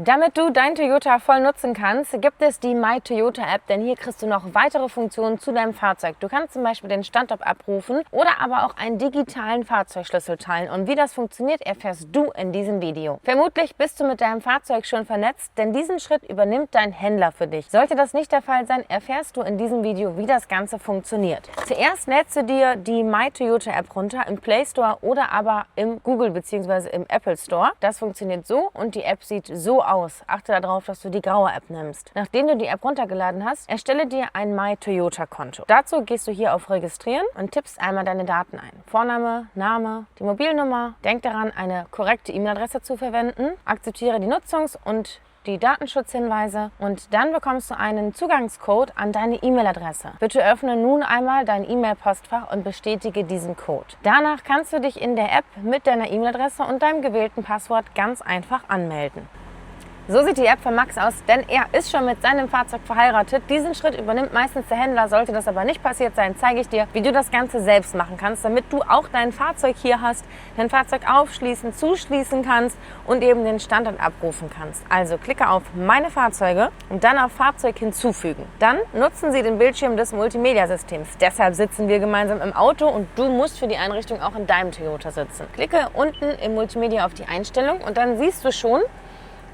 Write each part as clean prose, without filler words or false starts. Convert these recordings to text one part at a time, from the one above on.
Damit du dein Toyota voll nutzen kannst, gibt es die My Toyota App, denn hier kriegst du noch weitere Funktionen zu deinem Fahrzeug. Du kannst zum Beispiel den Standort abrufen oder aber auch einen digitalen Fahrzeugschlüssel teilen. Und wie das funktioniert, erfährst du in diesem Video. Vermutlich bist du mit deinem Fahrzeug schon vernetzt, denn diesen Schritt übernimmt dein Händler für dich. Sollte das nicht der Fall sein, erfährst du in diesem Video, wie das Ganze funktioniert. Zuerst lädst du dir die My Toyota App runter im Play Store oder aber im Google bzw. im Apple Store. Das funktioniert so und die App sieht so aus. Achte darauf, dass du die graue App nimmst. Nachdem du die App runtergeladen hast, erstelle dir ein My Toyota Konto. Dazu gehst du hier auf Registrieren und tippst einmal deine Daten ein. Vorname, Name, die Mobilnummer. Denk daran, eine korrekte E-Mail-Adresse zu verwenden. Akzeptiere die Nutzungs- und die Datenschutzhinweise und dann bekommst du einen Zugangscode an deine E-Mail-Adresse. Bitte öffne nun einmal dein E-Mail-Postfach und bestätige diesen Code. Danach kannst du dich in der App mit deiner E-Mail-Adresse und deinem gewählten Passwort ganz einfach anmelden. So sieht die App von Max aus, denn er ist schon mit seinem Fahrzeug verheiratet. Diesen Schritt übernimmt meistens der Händler. Sollte das aber nicht passiert sein, zeige ich dir, wie du das Ganze selbst machen kannst, damit du auch dein Fahrzeug hier hast, dein Fahrzeug aufschließen, zuschließen kannst und eben den Standort abrufen kannst. Also klicke auf Meine Fahrzeuge und dann auf Fahrzeug hinzufügen. Dann nutzen Sie den Bildschirm des Multimedia-Systems. Deshalb sitzen wir gemeinsam im Auto und du musst für die Einrichtung auch in deinem Toyota sitzen. Klicke unten im Multimedia auf die Einstellung und dann siehst du schon,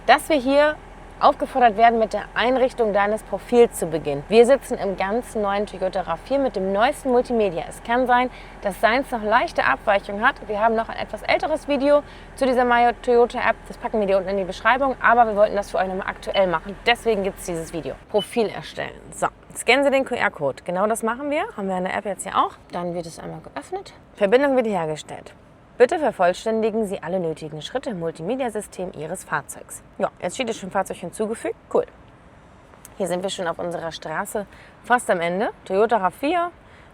dass wir hier aufgefordert werden, mit der Einrichtung deines Profils zu beginnen. Wir sitzen im ganz neuen Toyota RAV4 mit dem neuesten Multimedia. Es kann sein, dass seins noch leichte Abweichungen hat. Wir haben noch ein etwas älteres Video zu dieser My Toyota App. Das packen wir dir unten in die Beschreibung. Aber wir wollten das für euch nochmal aktuell machen. Deswegen gibt es dieses Video. Profil erstellen. So, scannen Sie den QR-Code. Genau das machen wir. Haben wir in der App jetzt ja auch. Dann wird es einmal geöffnet. Verbindung wiederhergestellt. Bitte vervollständigen Sie alle nötigen Schritte im Multimedia-System Ihres Fahrzeugs. Ja, jetzt steht es schon Fahrzeug hinzugefügt. Cool. Hier sind wir schon auf unserer Straße fast am Ende. Toyota RAV4,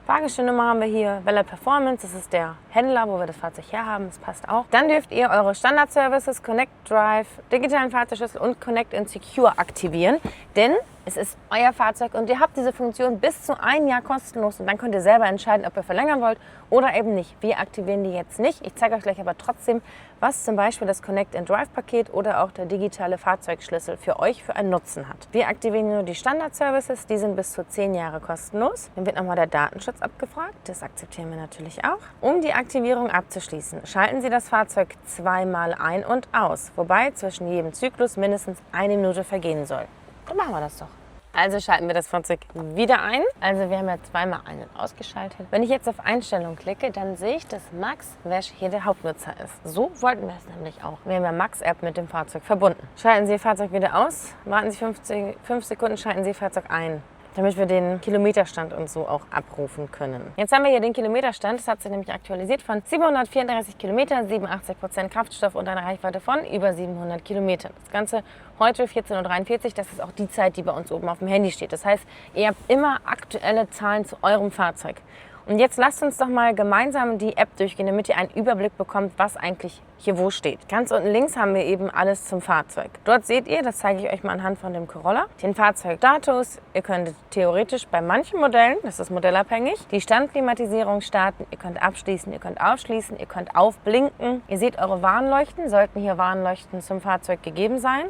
Fahrgestellnummer haben wir hier. Vella Performance, das ist der Händler, wo wir das Fahrzeug herhaben. Das passt auch. Dann dürft ihr eure Standard-Services, Connect Drive, digitalen Fahrzeugschlüssel und Connect and Secure aktivieren. Denn es ist euer Fahrzeug und ihr habt diese Funktion bis zu 1 Jahr kostenlos und dann könnt ihr selber entscheiden, ob ihr verlängern wollt oder eben nicht. Wir aktivieren die jetzt nicht. Ich zeige euch gleich aber trotzdem, was zum Beispiel das Connect and Drive Paket oder auch der digitale Fahrzeugschlüssel für euch für einen Nutzen hat. Wir aktivieren nur die Standard-Services, die sind bis zu 10 Jahre kostenlos. Dann wird nochmal der Datenschutz abgefragt, das akzeptieren wir natürlich auch. Um die Aktivierung abzuschließen, schalten Sie das Fahrzeug zweimal ein und aus, wobei zwischen jedem Zyklus mindestens 1 Minute vergehen soll. Dann machen wir das doch. Also schalten wir das Fahrzeug wieder ein. Also wir haben ja zweimal ein- und ausgeschaltet. Wenn ich jetzt auf Einstellung klicke, dann sehe ich, dass Max Wäsch hier der Hauptnutzer ist. So wollten wir es nämlich auch. Wir haben ja Max App mit dem Fahrzeug verbunden. Schalten Sie Ihr Fahrzeug wieder aus, warten Sie 5 Sekunden, schalten Sie Ihr Fahrzeug ein, damit wir den Kilometerstand und so auch abrufen können. Jetzt haben wir hier den Kilometerstand, das hat sich nämlich aktualisiert von 734 Kilometer, 87% Kraftstoff und eine Reichweite von über 700 Kilometern. Das Ganze heute 14:43 Uhr, das ist auch die Zeit, die bei uns oben auf dem Handy steht. Das heißt, ihr habt immer aktuelle Zahlen zu eurem Fahrzeug. Und jetzt lasst uns doch mal gemeinsam die App durchgehen, damit ihr einen Überblick bekommt, was eigentlich hier wo steht. Ganz unten links haben wir eben alles zum Fahrzeug. Dort seht ihr, das zeige ich euch mal anhand von dem Corolla, den Fahrzeugstatus. Ihr könnt theoretisch bei manchen Modellen, das ist modellabhängig, die Standklimatisierung starten. Ihr könnt abschließen, ihr könnt ausschließen, ihr könnt aufblinken. Ihr seht eure Warnleuchten, sollten hier Warnleuchten zum Fahrzeug gegeben sein.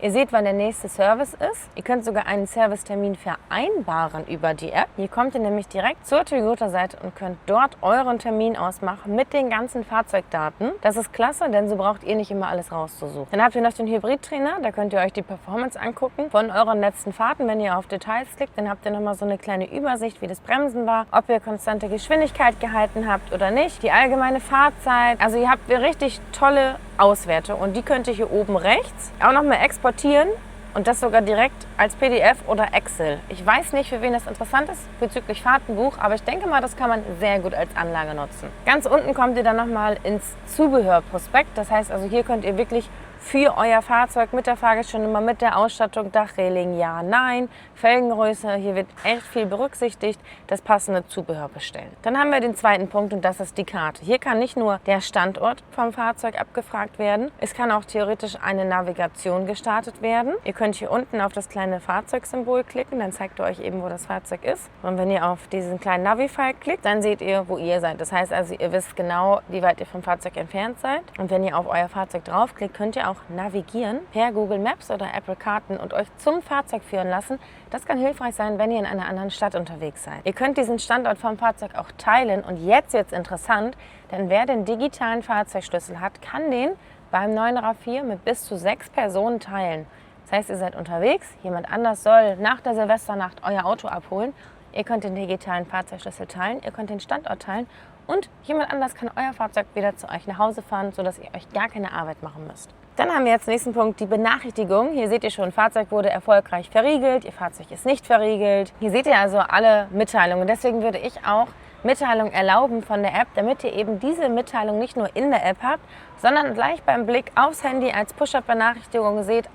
Ihr seht, wann der nächste Service ist. Ihr könnt sogar einen Servicetermin vereinbaren über die App. Hier kommt ihr nämlich direkt zur Toyota-Seite und könnt dort euren Termin ausmachen mit den ganzen Fahrzeugdaten. Das ist klasse, denn so braucht ihr nicht immer alles rauszusuchen. Dann habt ihr noch den Hybrid-Trainer, da könnt ihr euch die Performance angucken von euren letzten Fahrten. Wenn ihr auf Details klickt, dann habt ihr nochmal so eine kleine Übersicht, wie das Bremsen war, ob ihr konstante Geschwindigkeit gehalten habt oder nicht, die allgemeine Fahrzeit. Also ihr habt richtig tolle Auswerte und die könnt ihr hier oben rechts auch nochmal exportieren und das sogar direkt als PDF oder Excel. Ich weiß nicht, für wen das interessant ist bezüglich Fahrtenbuch, aber ich denke mal, das kann man sehr gut als Anlage nutzen. Ganz unten kommt ihr dann nochmal ins Zubehörprospekt. Das heißt also, hier könnt ihr wirklich für euer Fahrzeug mit der Fahrgestellnummer, mit der Ausstattung, Dachreling, ja, nein, Felgengröße, hier wird echt viel berücksichtigt, das passende Zubehör bestellen. Dann haben wir den zweiten Punkt und das ist die Karte. Hier kann nicht nur der Standort vom Fahrzeug abgefragt werden, es kann auch theoretisch eine Navigation gestartet werden. Ihr könnt hier unten auf das kleine Fahrzeugsymbol klicken, dann zeigt ihr euch eben, wo das Fahrzeug ist. Und wenn ihr auf diesen kleinen Navi-File klickt, dann seht ihr, wo ihr seid. Das heißt also, ihr wisst genau, wie weit ihr vom Fahrzeug entfernt seid. Und wenn ihr auf euer Fahrzeug draufklickt, könnt ihr auch navigieren per Google Maps oder Apple Karten und euch zum Fahrzeug führen lassen. Das kann hilfreich sein, wenn ihr in einer anderen Stadt unterwegs seid. Ihr könnt diesen Standort vom Fahrzeug auch teilen und jetzt wird's interessant, denn wer den digitalen Fahrzeugschlüssel hat, kann den beim neuen RAV4 mit bis zu 6 Personen teilen. Das heißt, ihr seid unterwegs, jemand anders soll nach der Silvesternacht euer Auto abholen. Ihr könnt den digitalen Fahrzeugschlüssel teilen, ihr könnt den Standort teilen und jemand anders kann euer Fahrzeug wieder zu euch nach Hause fahren, sodass ihr euch gar keine Arbeit machen müsst. Dann haben wir jetzt nächsten Punkt die Benachrichtigung. Hier seht ihr schon, Fahrzeug wurde erfolgreich verriegelt, Ihr Fahrzeug ist nicht verriegelt. Hier seht ihr also alle Mitteilungen. Deswegen würde ich auch Mitteilungen erlauben von der App, damit ihr eben diese Mitteilung nicht nur in der App habt, sondern gleich beim Blick aufs Handy als Push-Up-Benachrichtigung seht,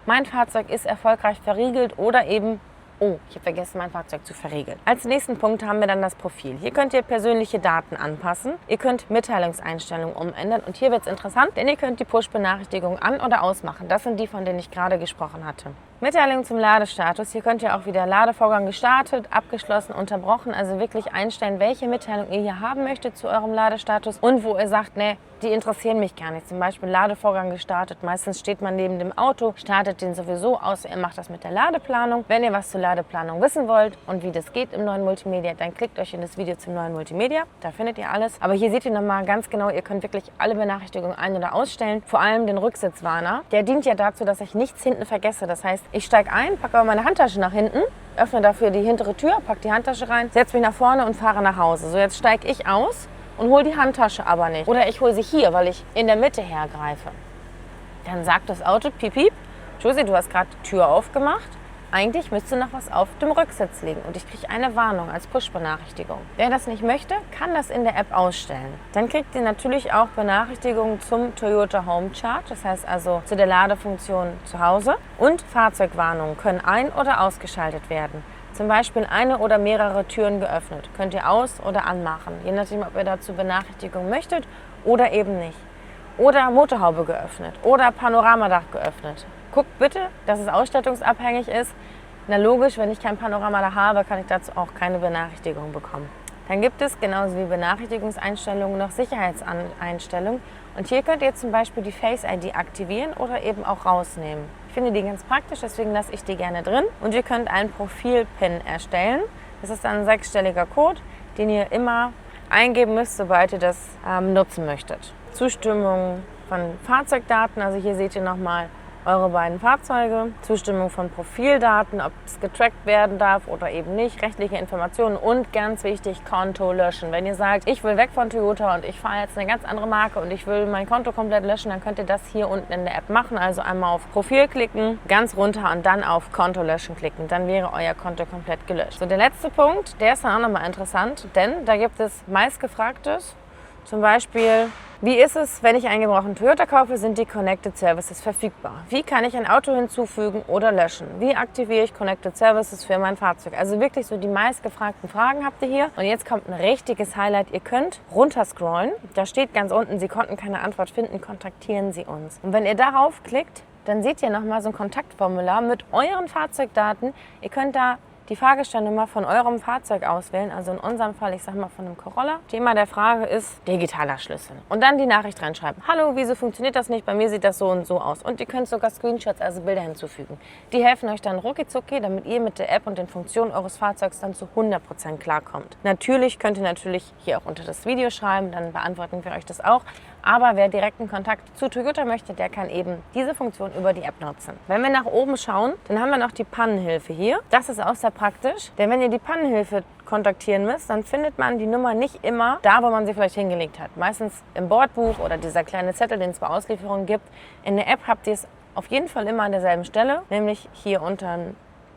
mein Fahrzeug ist erfolgreich verriegelt oder eben, ich habe vergessen, mein Fahrzeug zu verriegeln. Als nächsten Punkt haben wir dann das Profil. Hier könnt ihr persönliche Daten anpassen. Ihr könnt Mitteilungseinstellungen umändern und hier wird es interessant, denn ihr könnt die Push-Benachrichtigungen an- oder ausmachen. Das sind die, von denen ich gerade gesprochen hatte. Mitteilung zum Ladestatus. Hier könnt ihr auch wieder Ladevorgang gestartet, abgeschlossen, unterbrochen. Also wirklich einstellen, welche Mitteilung ihr hier haben möchtet zu eurem Ladestatus und wo ihr sagt, nee, die interessieren mich gar nicht. Zum Beispiel Ladevorgang gestartet. Meistens steht man neben dem Auto, startet den sowieso, außer ihr macht das mit der Ladeplanung. Wenn ihr was zur Ladeplanung wissen wollt und wie das geht im neuen Multimedia, dann klickt euch in das Video zum neuen Multimedia. Da findet ihr alles. Aber hier seht ihr nochmal ganz genau, ihr könnt wirklich alle Benachrichtigungen ein- oder ausstellen. Vor allem den Rücksitzwarner. Der dient ja dazu, dass ich nichts hinten vergesse. Das heißt, ich steige ein, packe aber meine Handtasche nach hinten, öffne dafür die hintere Tür, packe die Handtasche rein, setze mich nach vorne und fahre nach Hause. So, jetzt steige ich aus und hole die Handtasche aber nicht. Oder ich hole sie hier, weil ich in der Mitte hergreife. Dann sagt das Auto, piep, piep, Josie, du hast gerade die Tür aufgemacht. Eigentlich müsste noch was auf dem Rücksitz liegen und ich kriege eine Warnung als Push-Benachrichtigung. Wer das nicht möchte, kann das in der App ausstellen. Dann kriegt ihr natürlich auch Benachrichtigungen zum Toyota Home Charge, das heißt also zu der Ladefunktion zu Hause. Und Fahrzeugwarnungen können ein- oder ausgeschaltet werden. Zum Beispiel eine oder mehrere Türen geöffnet. Könnt ihr aus- oder anmachen, je nachdem, ob ihr dazu Benachrichtigungen möchtet oder eben nicht. Oder Motorhaube geöffnet oder Panoramadach geöffnet. Guckt bitte, dass es ausstattungsabhängig ist. Na logisch, wenn ich kein Panoramadach habe, kann ich dazu auch keine Benachrichtigung bekommen. Dann gibt es genauso wie Benachrichtigungseinstellungen noch Sicherheitseinstellungen. Und hier könnt ihr zum Beispiel die Face ID aktivieren oder eben auch rausnehmen. Ich finde die ganz praktisch, deswegen lasse ich die gerne drin. Und ihr könnt einen Profil-Pin erstellen. Das ist dann ein 6-stelliger Code, den ihr immer eingeben müsst, sobald ihr das nutzen möchtet. Zustimmung von Fahrzeugdaten, also hier seht ihr nochmal eure beiden Fahrzeuge, Zustimmung von Profildaten, ob es getrackt werden darf oder eben nicht, rechtliche Informationen und ganz wichtig, Konto löschen. Wenn ihr sagt, ich will weg von Toyota und ich fahre jetzt eine ganz andere Marke und ich will mein Konto komplett löschen, dann könnt ihr das hier unten in der App machen. Also einmal auf Profil klicken, ganz runter und dann auf Konto löschen klicken. Dann wäre euer Konto komplett gelöscht. So, der letzte Punkt, der ist dann auch nochmal interessant, denn da gibt es meistgefragtes. Zum Beispiel, wie ist es, wenn ich einen gebrauchten Toyota kaufe, sind die Connected Services verfügbar? Wie kann ich ein Auto hinzufügen oder löschen? Wie aktiviere ich Connected Services für mein Fahrzeug? Also wirklich so die meistgefragten Fragen habt ihr hier. Und jetzt kommt ein richtiges Highlight. Ihr könnt runterscrollen. Da steht ganz unten, Sie konnten keine Antwort finden, kontaktieren Sie uns. Und wenn ihr darauf klickt, dann seht ihr nochmal so ein Kontaktformular mit euren Fahrzeugdaten. Ihr könnt da die Fahrgestellnummer von eurem Fahrzeug auswählen, also in unserem Fall, ich sag mal von einem Corolla. Thema der Frage ist digitaler Schlüssel. Und dann die Nachricht reinschreiben. Hallo, wieso funktioniert das nicht? Bei mir sieht das so und so aus. Und ihr könnt sogar Screenshots, also Bilder hinzufügen. Die helfen euch dann rucki-zucki, damit ihr mit der App und den Funktionen eures Fahrzeugs dann zu 100% klarkommt. Natürlich könnt ihr hier auch unter das Video schreiben, dann beantworten wir euch das auch. Aber wer direkten Kontakt zu Toyota möchte, der kann eben diese Funktion über die App nutzen. Wenn wir nach oben schauen, dann haben wir noch die Pannenhilfe hier. Das ist auch sehr praktisch, denn wenn ihr die Pannenhilfe kontaktieren müsst, dann findet man die Nummer nicht immer da, wo man sie vielleicht hingelegt hat. Meistens im Bordbuch oder dieser kleine Zettel, den es bei Auslieferungen gibt. In der App habt ihr es auf jeden Fall immer an derselben Stelle, nämlich hier unter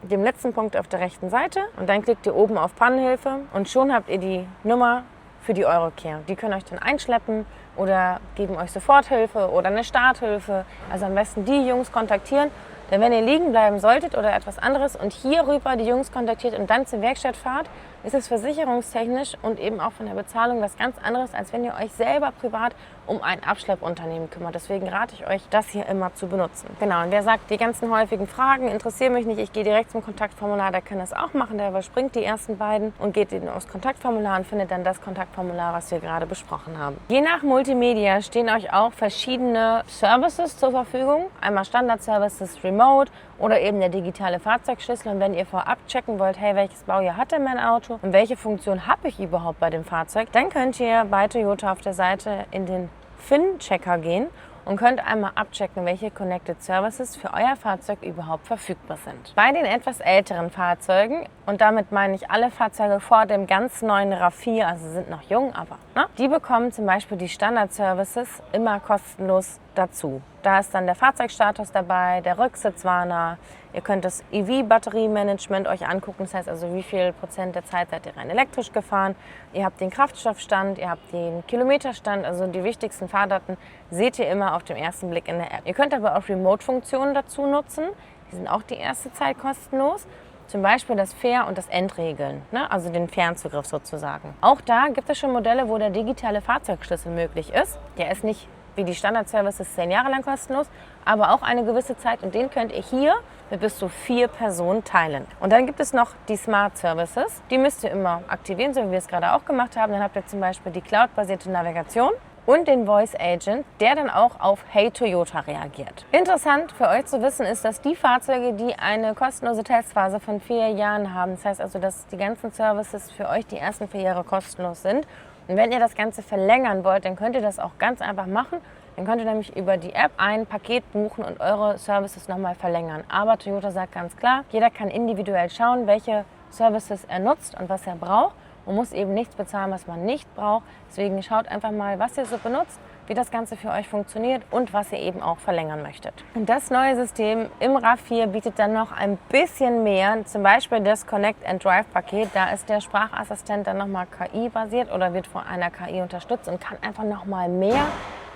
dem letzten Punkt auf der rechten Seite. Und dann klickt ihr oben auf Pannenhilfe und schon habt ihr die Nummer für die Eurocare. Die können euch dann einschleppen oder geben euch Soforthilfe oder eine Starthilfe. Also am besten die Jungs kontaktieren. Denn wenn ihr liegen bleiben solltet oder etwas anderes und hier rüber die Jungs kontaktiert und dann zur Werkstatt fahrt, ist es versicherungstechnisch und eben auch von der Bezahlung was ganz anderes, als wenn ihr euch selber privat um ein Abschleppunternehmen kümmert. Deswegen rate ich euch, das hier immer zu benutzen. Genau, und wer sagt, die ganzen häufigen Fragen interessieren mich nicht, ich gehe direkt zum Kontaktformular, der kann das auch machen, der überspringt die ersten beiden und geht aufs Kontaktformular und findet dann das Kontaktformular, was wir gerade besprochen haben. Je nach Multimedia stehen euch auch verschiedene Services zur Verfügung. Einmal Standard-Services Remote oder eben der digitale Fahrzeugschlüssel. Und wenn ihr vorab checken wollt, hey, welches Baujahr hat denn mein Auto und welche Funktion habe ich überhaupt bei dem Fahrzeug, dann könnt ihr bei Toyota auf der Seite in den FIN-Checker gehen und könnt einmal abchecken, welche Connected Services für euer Fahrzeug überhaupt verfügbar sind. Bei den etwas älteren Fahrzeugen, und damit meine ich alle Fahrzeuge vor dem ganz neuen RAV4, also sind noch jung, aber die bekommen zum Beispiel die Standard-Services immer kostenlos dazu. Da ist dann der Fahrzeugstatus dabei, der Rücksitzwarner, ihr könnt das EV-Batteriemanagement euch angucken, das heißt also, wie viel Prozent der Zeit seid ihr rein elektrisch gefahren, ihr habt den Kraftstoffstand, ihr habt den Kilometerstand, also die wichtigsten Fahrdaten seht ihr immer auf den ersten Blick in der App. Ihr könnt aber auch Remote-Funktionen dazu nutzen, die sind auch die erste Zeit kostenlos. Zum Beispiel das Fahr- und das Endregeln, also den Fernzugriff sozusagen. Auch da gibt es schon Modelle, wo der digitale Fahrzeugschlüssel möglich ist. Der ist nicht wie die Standard-Services 10 Jahre lang kostenlos, aber auch eine gewisse Zeit und den könnt ihr hier mit bis zu 4 Personen teilen. Und dann gibt es noch die Smart Services, die müsst ihr immer aktivieren, so wie wir es gerade auch gemacht haben. Dann habt ihr zum Beispiel die Cloud-basierte Navigation und den Voice Agent, der dann auch auf Hey Toyota reagiert. Interessant für euch zu wissen ist, dass die Fahrzeuge, die eine kostenlose Testphase von 4 Jahren haben, das heißt also, dass die ganzen Services für euch die ersten 4 Jahre kostenlos sind. Und wenn ihr das Ganze verlängern wollt, dann könnt ihr das auch ganz einfach machen. Dann könnt ihr nämlich über die App ein Paket buchen und eure Services nochmal verlängern. Aber Toyota sagt ganz klar, jeder kann individuell schauen, welche Services er nutzt und was er braucht. Man muss eben nichts bezahlen, was man nicht braucht. Deswegen schaut einfach mal, was ihr so benutzt, wie das Ganze für euch funktioniert und was ihr eben auch verlängern möchtet. Und das neue System im RAV4 bietet dann noch ein bisschen mehr, zum Beispiel das Connect and Drive Paket. Da ist der Sprachassistent dann nochmal KI-basiert oder wird von einer KI unterstützt und kann einfach nochmal mehr.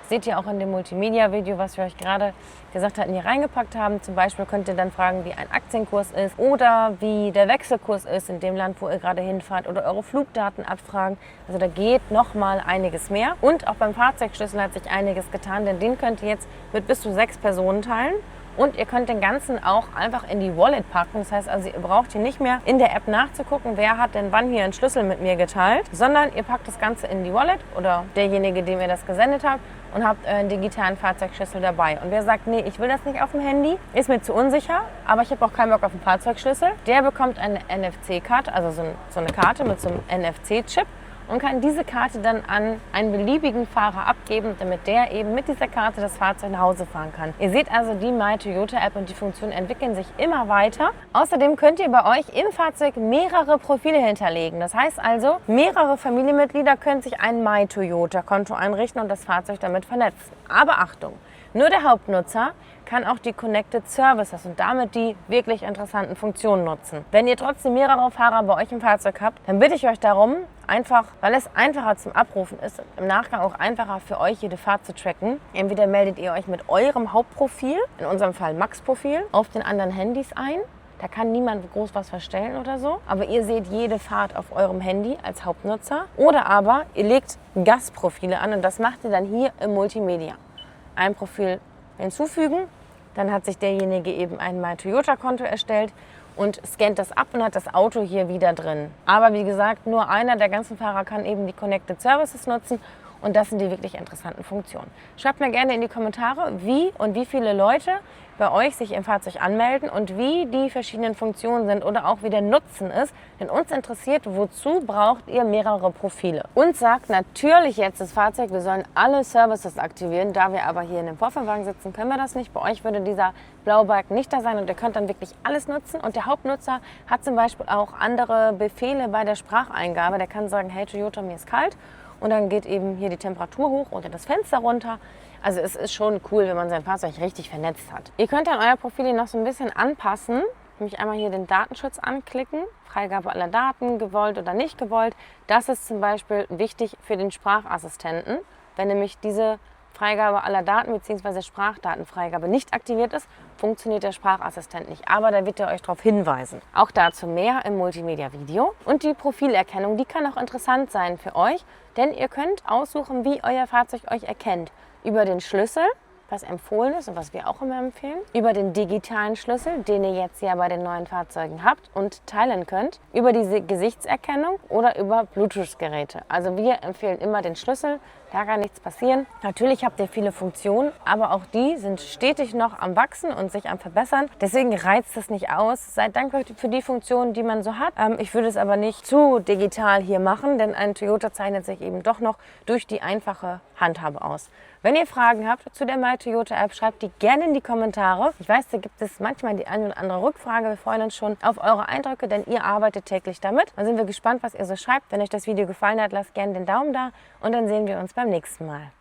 Seht ihr auch in dem Multimedia-Video, was wir euch gerade gesagt hatten, hier reingepackt haben. Zum Beispiel könnt ihr dann fragen, wie ein Aktienkurs ist oder wie der Wechselkurs ist in dem Land, wo ihr gerade hinfahrt oder eure Flugdaten abfragen. Also da geht noch mal einiges mehr. Und auch beim Fahrzeugschlüssel hat sich einiges getan, denn den könnt ihr jetzt mit bis zu 6 Personen teilen. Und ihr könnt den ganzen auch einfach in die Wallet packen. Das heißt also, ihr braucht hier nicht mehr in der App nachzugucken, wer hat denn wann hier einen Schlüssel mit mir geteilt, sondern ihr packt das Ganze in die Wallet oder derjenige, dem ihr das gesendet habt und habt euren digitalen Fahrzeugschlüssel dabei. Und wer sagt, nee, ich will das nicht auf dem Handy, ist mir zu unsicher, aber ich habe auch keinen Bock auf den Fahrzeugschlüssel, der bekommt eine NFC-Karte, also so eine Karte mit so einem NFC-Chip. Und kann diese Karte dann an einen beliebigen Fahrer abgeben, damit der eben mit dieser Karte das Fahrzeug nach Hause fahren kann. Ihr seht also, die My Toyota App und die Funktionen entwickeln sich immer weiter. Außerdem könnt ihr bei euch im Fahrzeug mehrere Profile hinterlegen. Das heißt also, mehrere Familienmitglieder können sich ein My Toyota Konto einrichten und das Fahrzeug damit vernetzen. Aber Achtung! Nur der Hauptnutzer kann auch die Connected Services und damit die wirklich interessanten Funktionen nutzen. Wenn ihr trotzdem mehrere Fahrer bei euch im Fahrzeug habt, dann bitte ich euch darum, einfach, weil es einfacher zum Abrufen ist, im Nachgang auch einfacher für euch jede Fahrt zu tracken. Entweder meldet ihr euch mit eurem Hauptprofil, in unserem Fall Max-Profil, auf den anderen Handys ein. Da kann niemand groß was verstellen oder so. Aber ihr seht jede Fahrt auf eurem Handy als Hauptnutzer. Oder aber ihr legt Gastprofile an und das macht ihr dann hier im Multimedia. Ein Profil hinzufügen, dann hat sich derjenige eben ein My Toyota Konto erstellt und scannt das ab und hat das Auto hier wieder drin. Aber wie gesagt, nur einer der ganzen Fahrer kann eben die Connected Services nutzen und das sind die wirklich interessanten Funktionen. Schreibt mir gerne in die Kommentare, wie und wie viele Leute bei euch sich im Fahrzeug anmelden und wie die verschiedenen Funktionen sind oder auch wie der Nutzen ist. Denn uns interessiert, wozu braucht ihr mehrere Profile? Uns sagt natürlich jetzt das Fahrzeug, wir sollen alle Services aktivieren. Da wir aber hier in dem Vorfahrwagen sitzen, können wir das nicht. Bei euch würde dieser blaue Balken nicht da sein und ihr könnt dann wirklich alles nutzen. Und der Hauptnutzer hat zum Beispiel auch andere Befehle bei der Spracheingabe. Der kann sagen, hey Toyota, mir ist kalt. Und dann geht eben hier die Temperatur hoch oder das Fenster runter. Also es ist schon cool, wenn man sein Fahrzeug richtig vernetzt hat. Ihr könnt dann euer Profil noch so ein bisschen anpassen. Nämlich einmal hier den Datenschutz anklicken. Freigabe aller Daten, gewollt oder nicht gewollt. Das ist zum Beispiel wichtig für den Sprachassistenten. Wenn nämlich diese Freigabe aller Daten bzw. Sprachdatenfreigabe nicht aktiviert ist, funktioniert der Sprachassistent nicht. Aber da wird er euch darauf hinweisen. Auch dazu mehr im Multimedia-Video. Und die Profilerkennung, die kann auch interessant sein für euch, denn ihr könnt aussuchen, wie euer Fahrzeug euch erkennt. Über den Schlüssel, was empfohlen ist und was wir auch immer empfehlen, über den digitalen Schlüssel, den ihr jetzt ja bei den neuen Fahrzeugen habt und teilen könnt, über diese Gesichtserkennung oder über Bluetooth-Geräte. Also wir empfehlen immer den Schlüssel, da kann nichts passieren. Natürlich habt ihr viele Funktionen, aber auch die sind stetig noch am Wachsen und sich am Verbessern. Deswegen reizt es nicht aus. Seid dankbar für die Funktionen, die man so hat. Ich würde es aber nicht zu digital hier machen, denn ein Toyota zeichnet sich eben doch noch durch die einfache Handhabe aus. Wenn ihr Fragen habt zu der MyToyota-App, schreibt die gerne in die Kommentare. Ich weiß, da gibt es manchmal die eine oder andere Rückfrage. Wir freuen uns schon auf eure Eindrücke, denn ihr arbeitet täglich damit. Dann sind wir gespannt, was ihr so schreibt. Wenn euch das Video gefallen hat, lasst gerne den Daumen da und dann sehen wir uns beim nächsten Mal.